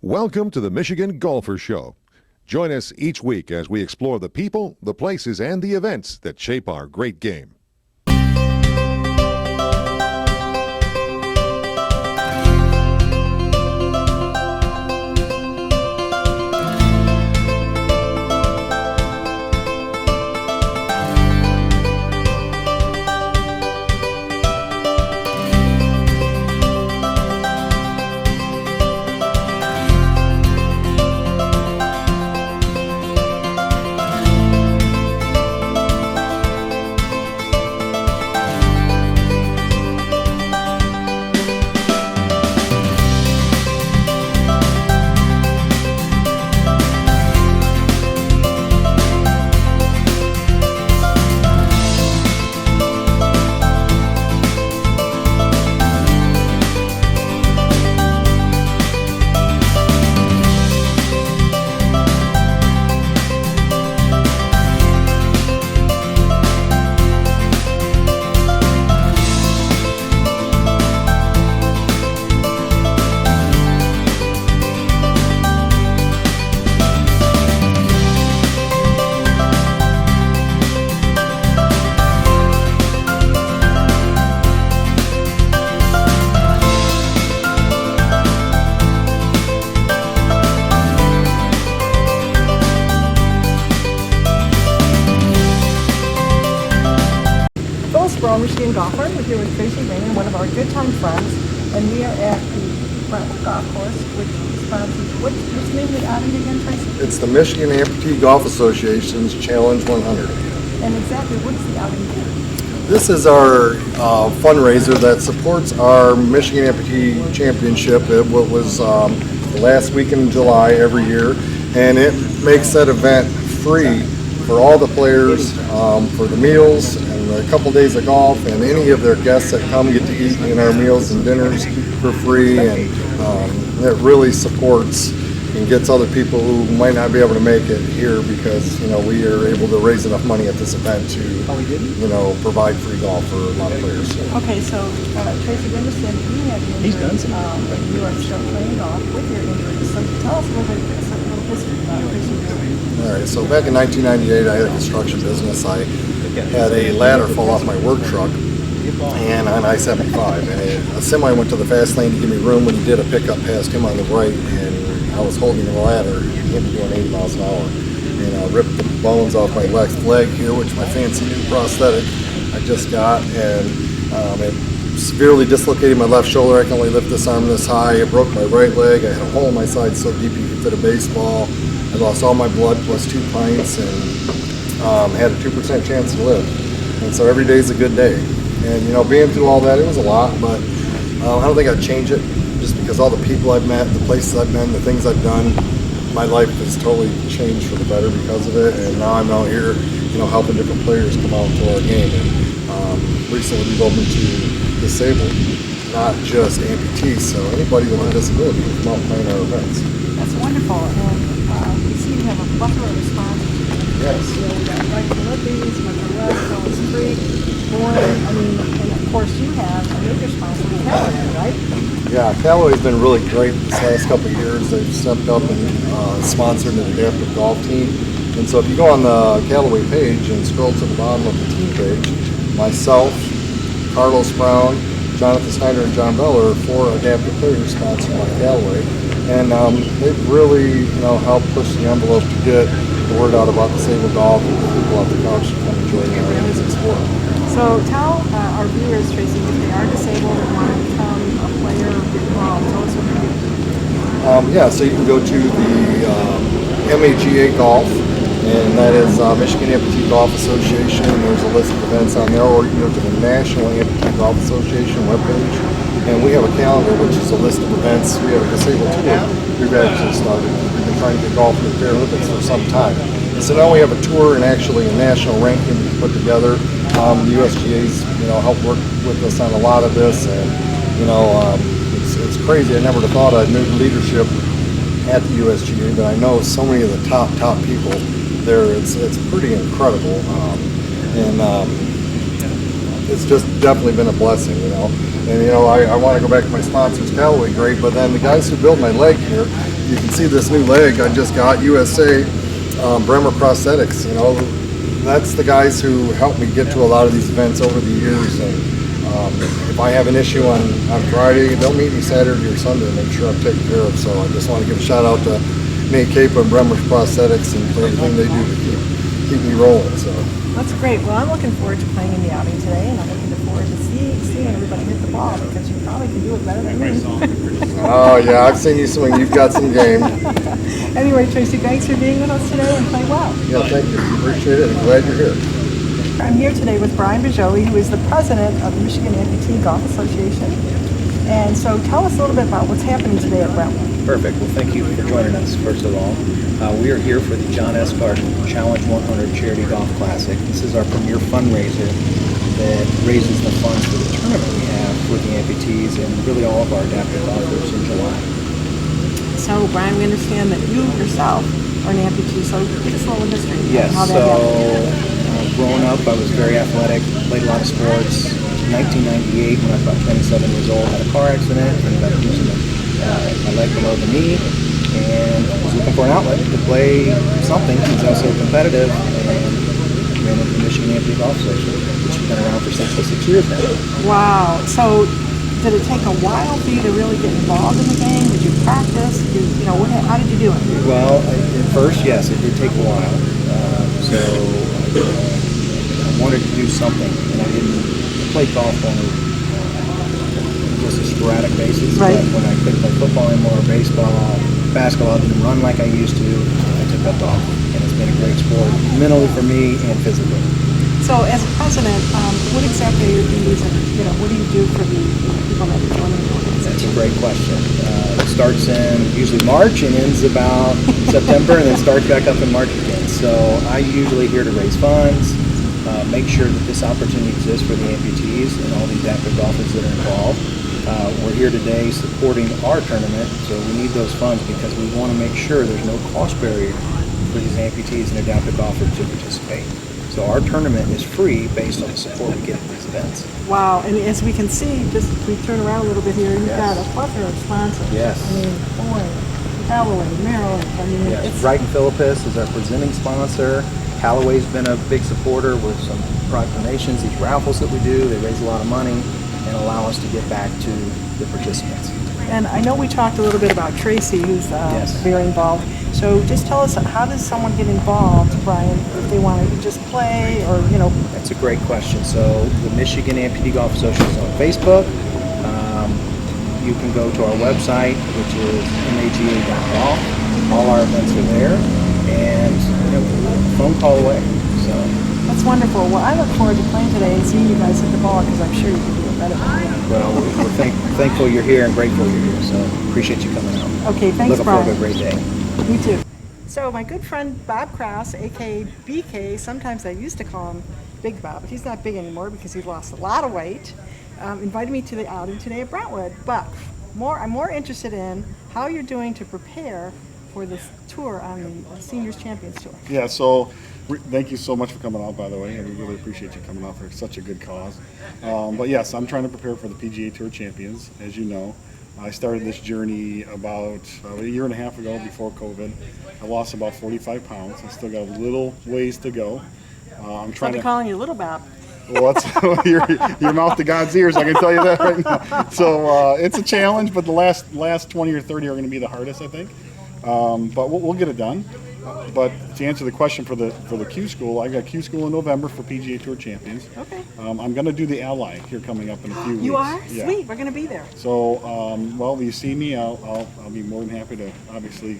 Welcome to the Michigan Golfer Show. Join us each week as we explore the people, the places, and the events that shape our great game. Phyllis Barone, Michigan golfer. We're here with Tracy Raymond, one of our good time friends, and we are at the Carton golf course, which sponsors, what's the name of the outing again, Tracy? It's the Michigan Amputee Golf Association's Challenge 100. And exactly what is the outing do? This is our fundraiser that supports our Michigan Amputee Championship. It was the last weekend in July every year, and it makes that event free for all the players, for the meals and a couple days of golf, and any of their guests that come get to eat in our meals and dinners for free, and it really supports and gets other people who might not be able to make it here, because we are able to raise enough money at this event to provide free golf for a lot of players. Okay, so Tracy, we understand that you have an injury, but you are still playing golf with your injury. So tell us a little bit of a little history about Tracy. All right, so back in 1998, I had a construction business. I had a ladder fall off my work truck and on I-75, and a semi went to the fast lane to give me room. When he did, a pickup passed him on the right, and I was holding the ladder, him doing 80 miles an hour, and I ripped the bones off my left leg here, which my fancy new prosthetic I just got, and it severely dislocated my left shoulder. I can only lift this arm this high. It broke my right leg. I had a hole in my side so deep you could fit a baseball. I lost all my blood plus 2 pints, and had a 2% chance to live. And so every day is a good day. And being through all that, it was a lot, but I don't think I'd change it, just because all the people I've met, the places I've been, the things I've done, my life has totally changed for the better because of it. And now I'm out here, helping different players come out to our game. And recently we've opened to disabled, not just amputees, so anybody with a disability can come out and play in our events. That's wonderful, and we see you have a plethora of sponsors. Yes. We got Right to Libby's, West Creek, Born, and of course you have a major sponsor, Carton, right? Yeah, Callaway's been really great this last couple of years. They've stepped up and sponsored an adaptive golf team. And so if you go on the Callaway page and scroll to the bottom of the team page, myself, Carlos Brown, Jonathan Snyder, and John Beller are 4 adaptive players sponsored by Callaway. And they've really, helped push the envelope to get the word out about disabled golf and get people off the couch to come enjoy the amazing sport. So tell our viewers, Tracy, if they are disabled and want to become a player or get involved, tell us what they do. Yeah, so you can go to the MAGA Golf, and that is Michigan Amputee Golf Association. There's a list of events on there, or you can go to the National Amputee Golf Association webpage, and we have a calendar, which is a list of events. We have a disabled tour we've actually started. We've been trying to get golf in the Paralympics for some time. And so now we have a tour and actually a national ranking we put together. The USGA's, helped work with us on a lot of this, and it's crazy. I never would have thought I'd move leadership at the USGA, but I know so many of the top people there. It's pretty incredible, and it's just definitely been a blessing, And I want to go back to my sponsors, Callaway, great, but then the guys who built my leg here, you can see this new leg I just got, USA, Bremer Prosthetics. You know, that's the guys who helped me get to a lot of these events over the years. And if I have an issue on Friday, they'll meet me Saturday or Sunday and make sure I'm taken care of. So I just want to give a shout out to Nate Cape and Bremer Prosthetics and for everything they do to keep me rolling. So That's great. Well, I'm looking forward to playing in the outing today, and I'm looking forward to seeing everybody hit the ball because you probably can do it better than me. oh yeah, I've seen you swing. You've got some game. Anyway, Tracy, thanks for being with us today and play well. Yeah, thank you. Appreciate it. I'm glad you're here. I'm here today with Brian Bajoey, who is the president of the Michigan Amputee Golf Association. And so tell us a little bit about what's happening today at Brentwood. Perfect. Well, thank you for joining us, first of all. We are here for the John S. Carton Challenge 100 Charity Golf Classic. This is our premier fundraiser that raises the funds for the tournament we have for the amputees and really all of our adaptive golfers in July. So, Brian, we understand that you yourself are an amputee, so give us a little history Yes, on how that happened. growing up, I was very athletic, played a lot of sports. In 1998, when I was about 27 years old, had a car accident, ended up losing my leg below the knee, and was looking for an outlet to play something since I was so competitive, and ran into the Michigan Amputee Golf Association, which has been around for 66 years now. Wow. So, did it take a while for you to really get involved in the game? Did you practice? How did you do it? Well, at first, yes, it did take a while. I wanted to do something, and I didn't play golf on just a sporadic basis. Right. But when I couldn't play football anymore, or baseball, basketball, I didn't run like I used to, I took up golf. And it's been a great sport, mentally for me and physically. So, as a president, what exactly are your duties, and what do you do for the people that are joining the organization? That's a great question. It starts in usually March and ends about September, and then starts back up in March again. So I usually here to raise funds, make sure that this opportunity exists for the amputees and all these active golfers that are involved. We're here today supporting our tournament, so we need those funds because we want to make sure there's no cost barrier for these amputees and adaptive golfers to participate. So our tournament is free based on the support we get at these events. Wow, and as we can see, just if we turn around a little bit here, you've Yes. got a plethora of sponsors. Yes. I mean, Boyd, Callaway, Maryland. I mean, Yes. it's Wright and Philippus is our presenting sponsor. Callaway's been a big supporter with some proclamations, these raffles that we do. They raise a lot of money and allow us to get back to the participants. And I know we talked a little bit about Tracy, who's Yes. very involved. So just tell us, how does someone get involved, Brian, if they want to just play or, That's a great question. So the Michigan Amputee Golf Association is on Facebook. You can go to our website, which is maga.golf. All our events are there, and a phone call away. So That's wonderful. Well, I look forward to playing today and seeing you guys hit the ball because I'm sure you can do it better than me. well, we're thankful you're here and grateful you're here. So appreciate you coming out. Okay, thanks, Looking forward to a Brian. great day. Me too. So my good friend Bob Krause, aka BK, sometimes I used to call him Big Bob, but he's not big anymore because he's lost a lot of weight, invited me to the outing today at Brentwood. But I'm more interested in how you're doing to prepare for this tour on the Seniors Champions Tour. Yeah, so thank you so much for coming out, by the way, and we really appreciate you coming out for such a good cause. But yes, I'm trying to prepare for the PGA Tour Champions, as you know. I started this journey about a year and a half ago before COVID. I lost about 45 pounds. I still got a little ways to go. I'm I'll trying be to. calling you Little Bob. Well, that's your mouth to God's ears. I can tell you that right now. So it's a challenge, but the last 20 or 30 are going to be the hardest, I think. But we'll get it done. But to answer the question for the Q School, I got Q School in November for PGA Tour Champions. Okay. I'm going to do the Ally here coming up in a few weeks. You are? Yeah. Sweet. We're going to be there. So, well, when you see me, I'll be more than happy to obviously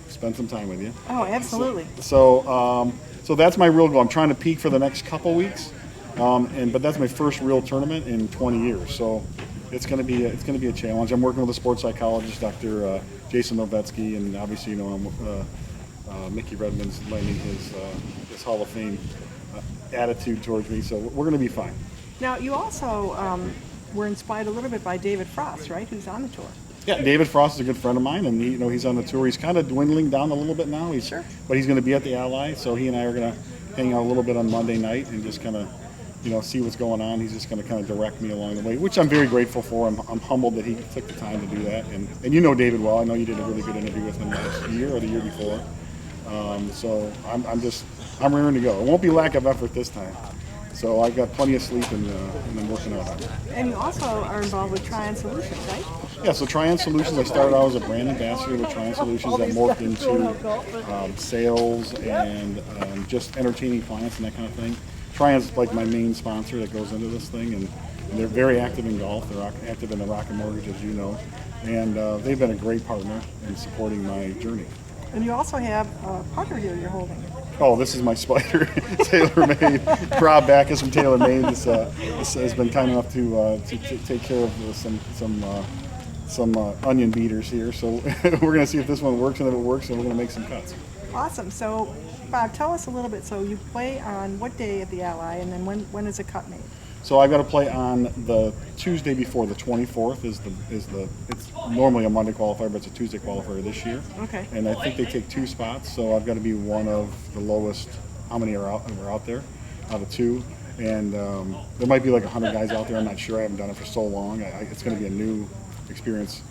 spend some time with you. Oh, absolutely. So that's my real goal. I'm trying to peak for the next couple weeks, but that's my first real tournament in 20 years. So it's going to be a challenge. I'm working with a sports psychologist, Dr. Jason Novetsky, and obviously Mickey Redmond's lending his Hall of Fame attitude towards me. So we're going to be fine. Now, you also were inspired a little bit by David Frost, right, who's on the tour. Yeah, David Frost is a good friend of mine, and he's on the tour. He's kind of dwindling down a little bit now. Sure. But he's going to be at the Ally, so he and I are going to hang out a little bit on Monday night and just kind of see what's going on. He's just going to kind of direct me along the way, which I'm very grateful for. I'm humbled that he took the time to do that. And you know David well. I know you did a really good interview with him last year or the year before. So I'm raring to go. It won't be lack of effort this time. So I've got plenty of sleep and I'm working out on it. And you also are involved with Tryon Solutions, right? Yeah, so Tryon Solutions, I started out as a brand ambassador with Tryon Solutions that morphed into sales and just entertaining clients and that kind of thing. Tryon's like my main sponsor that goes into this thing, and they're very active in golf. They're active in the Rocket Mortgage, as you know, and they've been a great partner in supporting my journey. And you also have a partner here you're holding. Oh, this is my Spider, TaylorMade. Rob Backus from TaylorMade has been kind enough to take care of some onion beaters here. So we're going to see if this one works, and if it works, then we're going to make some cuts. Awesome. So, Bob, tell us a little bit. So you play on what day at the Ally, and then when is a cut made? So I've got to play on the Tuesday before. The 24th it's normally a Monday qualifier, but it's a Tuesday qualifier this year. Okay. And I think they take 2 spots, so I've got to be one of the lowest. How many are out there? Out of 2. And there might be like 100 guys out there. I'm not sure. I haven't done it for so long. It's going to be a new experience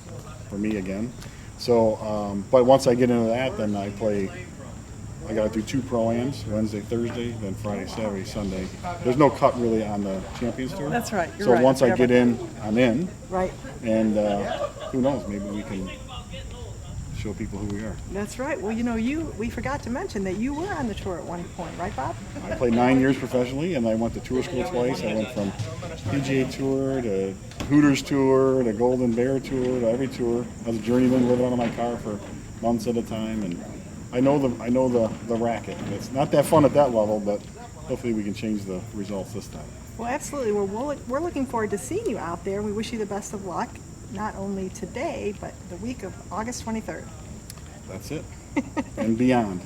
for me again. So, but once I get into that, then I got to do 2 pro-ams, Wednesday, Thursday, then Friday, Saturday, Sunday. There's no cut really on the Champions Tour. That's right. You're so right. once I get in, I'm in. Right. And who knows, maybe we can show people who we are. That's right. Well, we forgot to mention that you were on the tour at one point, right, Bob? I played 9 years professionally, and I went to tour school twice. I went from PGA Tour to Hooters Tour to Golden Bear Tour to every tour. I was a journeyman living out of my car for months at a time, and I know the racket. It's not that fun at that level, but hopefully we can change the results this time. Well, absolutely. We're looking forward to seeing you out there. We wish you the best of luck, not only today, but the week of August 23rd. That's it. And beyond.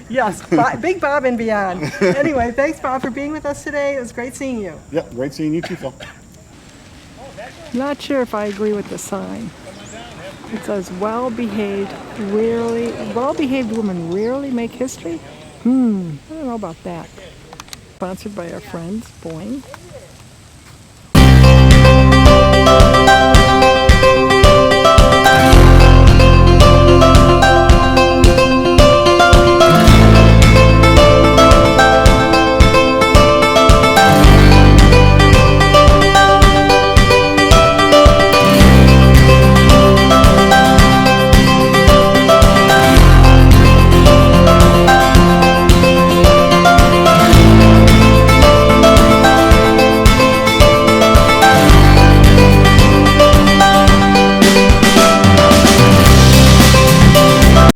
Yes, Big Bob and beyond. Anyway, thanks, Bob, for being with us today. It was great seeing you. Yep, great seeing you too, Phil. Not sure if I agree with the sign. It says, well-behaved women rarely make history? I don't know about that. Sponsored by our friends, Boeing.